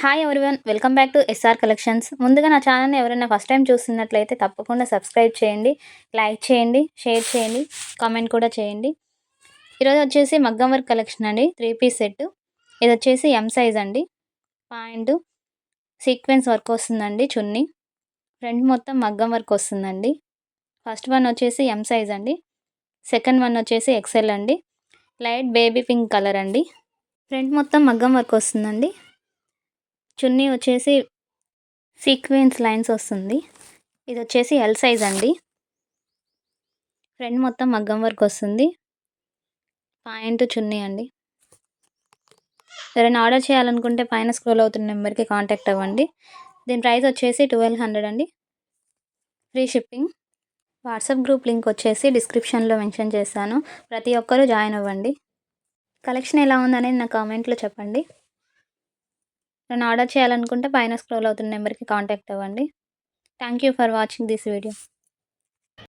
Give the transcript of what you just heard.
Hi everyone, welcome back to S R collections. ముందుగా నా ఛానల్ని ఎవరైనా ఫస్ట్ టైం చూస్తున్నట్లయితే తప్పకుండా సబ్స్క్రైబ్ చేయండి, లైక్ చేయండి, షేర్ చేయండి, కామెంట్ కూడా చేయండి. ఈరోజు వచ్చేసి మగ్గం వర్క్ కలెక్షన్ అండి. 3 పీస్ సెట్. ఇది వచ్చేసి ఎం సైజ్ అండి. పాయింట్ సీక్వెన్స్ వర్క్ వస్తుందండి. చున్నీ ఫ్రంట్ మొత్తం మగ్గం వర్క్ వస్తుందండి. ఫస్ట్ వన్ వచ్చేసి ఎం సైజ్ అండి. సెకండ్ వన్ వచ్చేసి ఎక్సెల్ అండి. లైట్ బేబీ పింక్ కలర్ అండి. ఫ్రంట్ మొత్తం మగ్గం వర్క్ వస్తుందండి. చున్నీ వచ్చేసి సీక్వెన్స్ లైన్స్ వస్తుంది. ఇది వచ్చేసి ఎల్ సైజ్ అండి. ఫ్రంట్ మొత్తం మగ్గం వర్క్ వస్తుంది. పాయింట్ చున్నీ అండి. ఎవరైనా ఆర్డర్ చేయాలనుకుంటే పైన స్క్రోల్ అవుతున్న నెంబర్కి కాంటాక్ట్ అవ్వండి. దీని ప్రైస్ వచ్చేసి 1200 అండి. Free shipping. WhatsApp group link వచ్చేసి డిస్క్రిప్షన్లో మెన్షన్ చేశాను. ప్రతి ఒక్కరూ జాయిన్ అవ్వండి. కలెక్షన్ ఎలా ఉందనేది నా కామెంట్లో చెప్పండి. నేను ఆర్డర్ చేయాలనుకుంటే పైన స్క్రోల్ అవుతున్న నెంబర్కి కాంటాక్ట్ అవ్వండి. Thank you for watching this video.